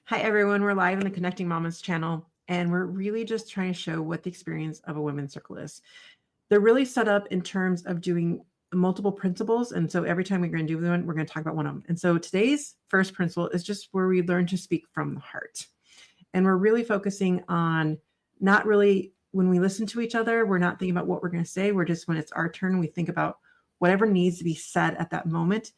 Hi, everyone. We're live on the Connecting Mamas channel, and we're really just trying to show what the experience of a women's circle is. They're really set up in terms of doing multiple principles. And so every time we're going to do one, we're going to talk about one of them. And so today's first principle is just where we learn to speak from the heart. And we're really focusing on not really when we listen to each other, we're not thinking about what we're going to say. We're just when it's our turn, we think about whatever needs to be said at that moment.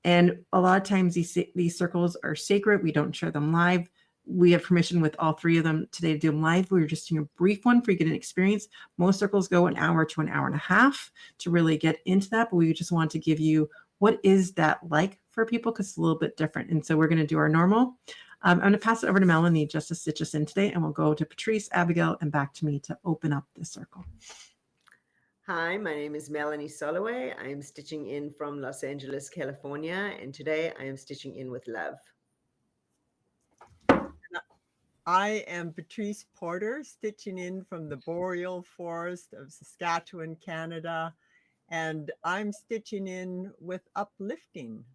And a lot of times these circles are sacred. We don't share them live. We have permission with all three of them today to do them live. We were just doing a brief one for you to get an experience. Most circles go an hour to an hour and a half to really get into that. But we just want to give you what is that like for people because it's a little bit different. And so we're going to do our normal. I'm going to pass it over to Melanie just to stitch us in today. And we'll go to Patrice, Abigail, and back to me to open up the circle. Hi, my name is Melanie Soloway. I am stitching in from Los Angeles, California, and today I am stitching in with love. I am Patrice Porter, stitching in from the boreal forest of Saskatchewan, Canada, and I'm stitching in with uplifting.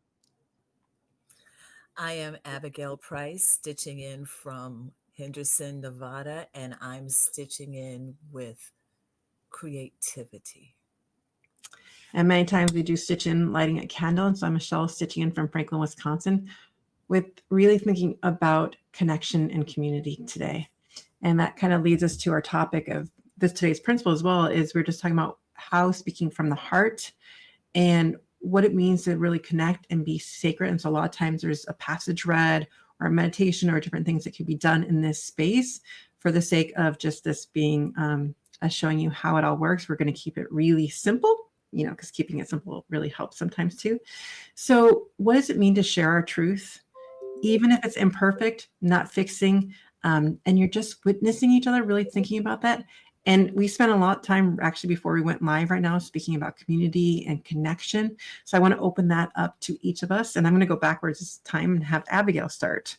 I am Abigail Price, stitching in from Henderson, Nevada, and I'm stitching in with creativity. And many times we do stitch in lighting a candle. And so I'm Michelle stitching in from Franklin, Wisconsin, with really thinking about connection and community today. And that kind of leads us to our topic of this today's principle as well, is we're just talking about how speaking from the heart and what it means to really connect and be sacred. And so a lot of times there's a passage read or a meditation or different things that can be done in this space for the sake of just this being showing you how it all works. We're going to keep it really simple, because keeping it simple really helps sometimes too. So what does it mean to share our truth? Even if it's imperfect, not fixing, and you're just witnessing each other, really thinking about that. And we spent a lot of time actually before we went live right now speaking about community and connection. So I want to open that up to each of us. And I'm going to go backwards this time and have Abigail start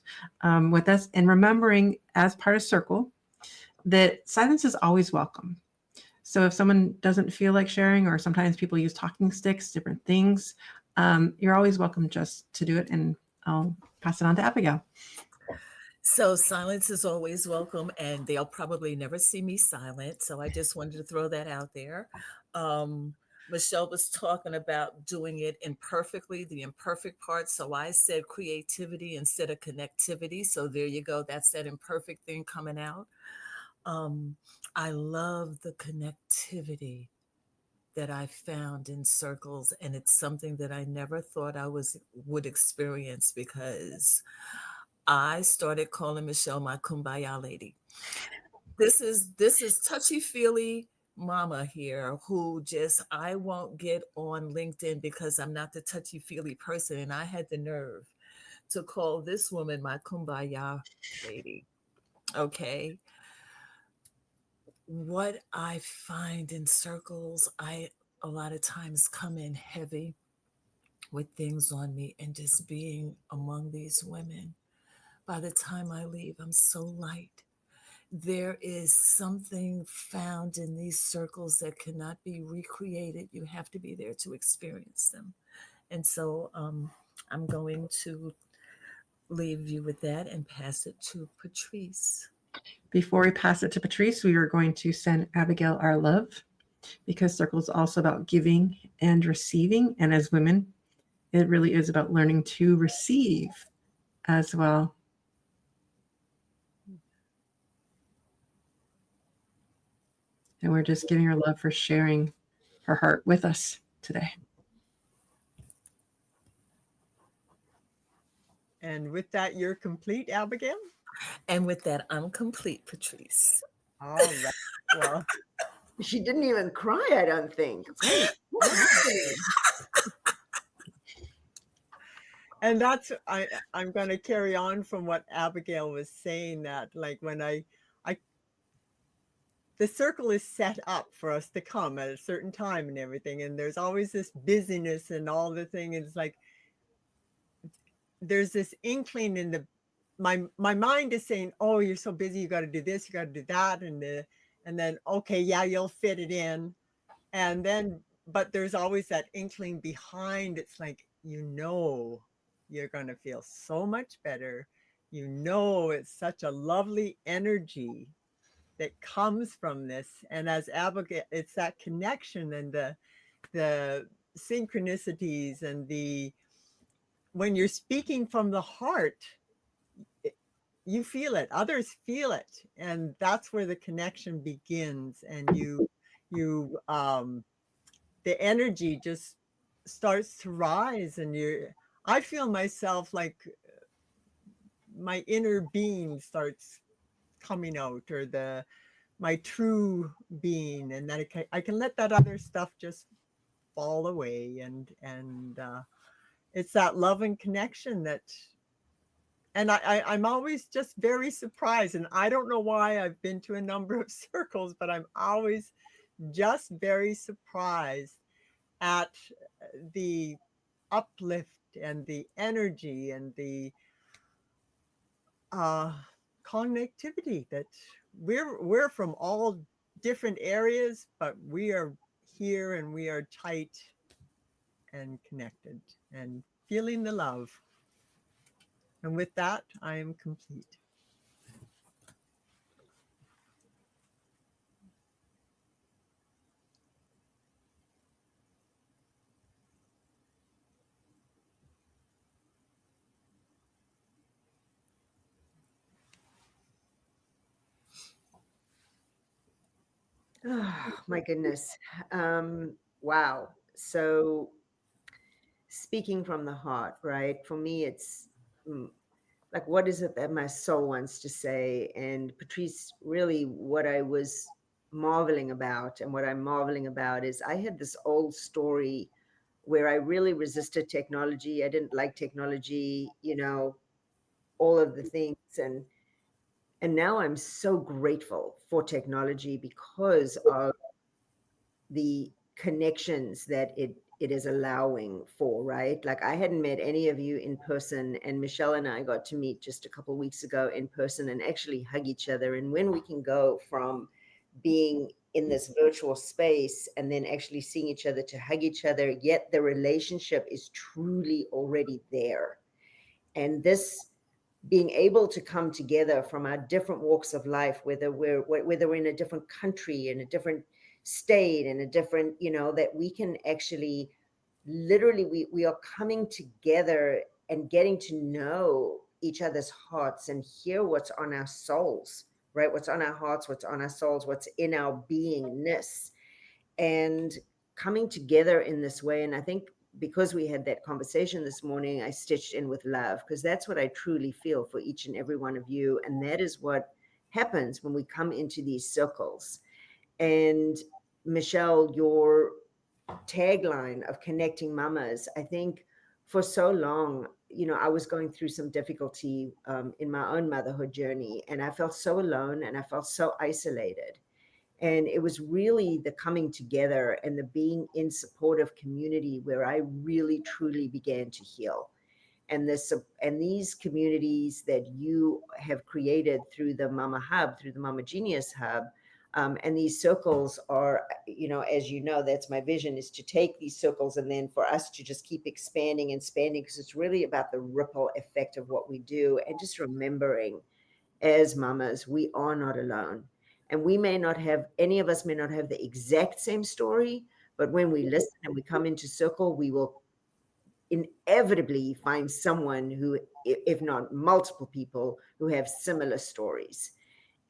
with us. And remembering as part of Circle that silence is always welcome. So if someone doesn't feel like sharing, or sometimes people use talking sticks, different things, you're always welcome just to do it. And I'll pass it on to Abigail. So silence is always welcome, and they'll probably never see me silent. So I just wanted to throw that out there. Michelle was talking about doing it imperfectly, the imperfect part. So I said creativity instead of connectivity. So there you go. That's that imperfect thing coming out. I love the connectivity that I found in circles, and it's something that I never thought I would experience because I started calling Michelle my kumbaya lady. This is touchy feely mama here who just I won't get on LinkedIn because I'm not the touchy feely person, and I had the nerve to call this woman my kumbaya lady. Okay, what I find in circles, I a lot of times come in heavy with things on me, and just being among these women. By the time I leave, I'm so light. There is something found in these circles that cannot be recreated. You have to be there to experience them. And so I'm going to leave you with that and pass it to Patrice. Before we pass it to Patrice, we are going to send Abigail our love, because Circle is also about giving and receiving. And as women, it really is about learning to receive as well. And we're just giving her love for sharing her heart with us today. And with that, you're complete, Abigail? And with that, I'm complete, Patrice. All right. Well, She didn't even cry, I don't think. What happened? and I'm going to carry on from what Abigail was saying, that like when I the circle is set up for us to come at a certain time and everything, and there's always this busyness and all the thing. It's like there's this inkling in the my mind is saying, oh, you're so busy, you got to do this, you got to do that, and then okay, yeah, you'll fit it in. And then but there's always that inkling behind. It's like, you're going to feel so much better it's such a lovely energy that comes from this. And as Abigail, it's that connection and the synchronicities and when you're speaking from the heart, you feel it, others feel it, and that's where the connection begins. And the energy just starts to rise, and I feel myself like my inner being starts coming out, or my true being, and then I can let that other stuff just fall away, and it's that love and connection that. And I'm always just very surprised, and I don't know why. I've been to a number of circles, but I'm always just very surprised at the uplift and the energy and the connectivity that we're from all different areas, but we are here and we are tight and connected and feeling the love. And with that, I am complete. Oh, my goodness. Wow. So speaking from the heart, right? For me, it's like, what is it that my soul wants to say? And Patrice, really what I was marveling about, and what I'm marveling about, is I had this old story where I really resisted technology. I didn't like technology, all of the things. And now I'm so grateful for technology because of the connections that it is allowing for, right? Like, I hadn't met any of you in person, and Michelle and I got to meet just a couple of weeks ago in person and actually hug each other. And when we can go from being in this virtual space and then actually seeing each other to hug each other, yet the relationship is truly already there. And this being able to come together from our different walks of life, whether we're in a different country, in a different state, in a different, that we can actually literally, we are coming together and getting to know each other's hearts and hear what's on our souls, right? What's on our hearts, what's on our souls, what's in our beingness, and coming together in this way. And I think because we had that conversation this morning, I stitched in with love, because that's what I truly feel for each and every one of you. And that is what happens when we come into these circles. And Michelle, your tagline of connecting mamas, I think for so long, I was going through some difficulty in my own motherhood journey, and I felt so alone and I felt so isolated. And it was really the coming together and the being in supportive community where I really truly began to heal. And these communities that you have created through the Mama Hub, through the Mama Genius Hub, and these circles are, as you know, that's my vision, is to take these circles and then for us to just keep expanding and expanding, because it's really about the ripple effect of what we do. And just remembering, as mamas, we are not alone. And any of us may not have the exact same story, but when we listen and we come into circle, we will inevitably find someone who, if not multiple people, who have similar stories.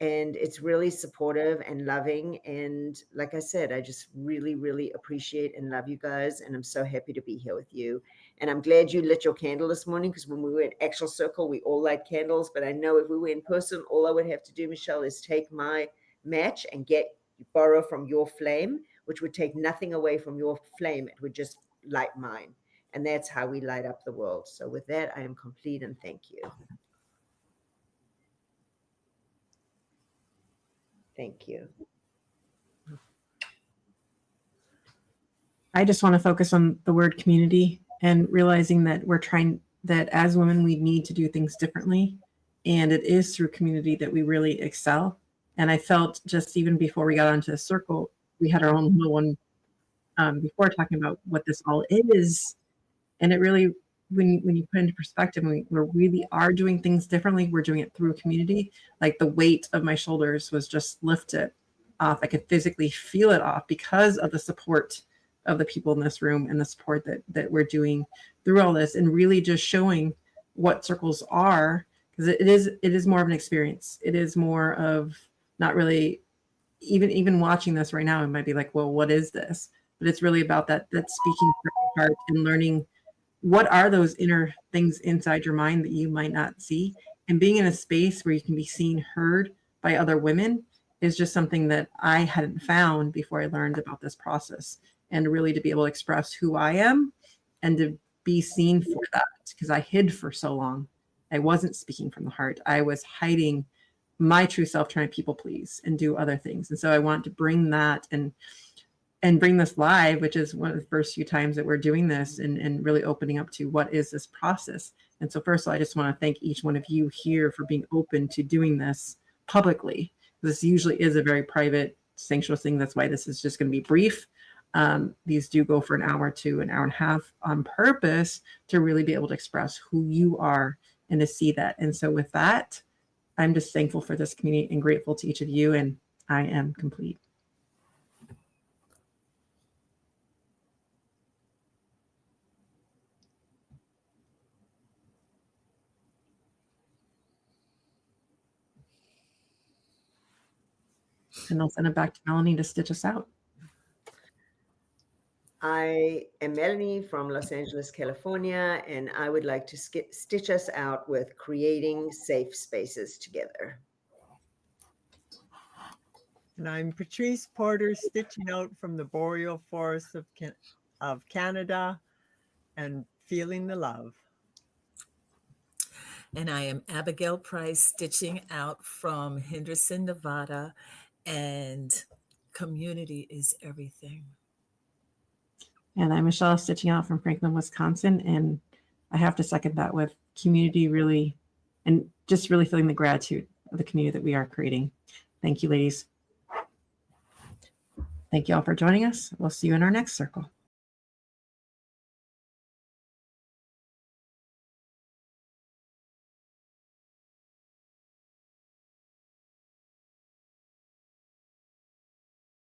And it's really supportive and loving. And like I said, I just really, really appreciate and love you guys. And I'm so happy to be here with you. And I'm glad you lit your candle this morning, because when we were in actual circle, we all light candles. But I know if we were in person, all I would have to do, Michelle, is take my match and borrow from your flame, which would take nothing away from your flame. It would just light mine. And that's how we light up the world. So with that, I am complete, and thank you. Thank you. I just want to focus on the word community and realizing that that as women, we need to do things differently. And it is through community that we really excel. And I felt just even before we got onto the circle, we had our own little one before talking about what this all is. And it really when you put into perspective, we really are doing things differently. We're doing it through community. Like the weight of my shoulders was just lifted off. I could physically feel it off because of the support of the people in this room and the support that we're doing through all this, and really just showing what circles are, because it is more of an experience. It is more of not really even watching this right now, it might be like, well, what is this? But it's really about that speaking from the heart and learning what are those inner things inside your mind that you might not see, and being in a space where you can be seen, heard by other women is just something that I hadn't found before I learned about this process, and really to be able to express who I am and to be seen for that, because I hid for so long. I wasn't speaking from the heart. I was hiding my true self, trying to people please and do other things. And so I want to bring that and bring this live, which is one of the first few times that we're doing this, and really opening up to what is this process. And so first of all, I just want to thank each one of you here for being open to doing this publicly. This usually is a very private, sanctuary thing. That's why this is just going to be brief. These do go for an hour to an hour and a half on purpose to really be able to express who you are and to see that. And so with that, I'm just thankful for this community and grateful to each of you. And I am complete. And I'll send it back to Melanie to stitch us out. I am Melanie from Los Angeles, California, and I would like to stitch us out with creating safe spaces together. And I'm Patrice Porter, stitching out from the boreal forests of Canada and feeling the love. And I am Abigail Price, stitching out from Henderson, Nevada, and community is everything. And I'm Michelle, stitching out from Franklin, Wisconsin. And I have to second that with community, really, and just really feeling the gratitude of the community that we are creating. Thank you, ladies. Thank you all for joining us. We'll see you in our next circle.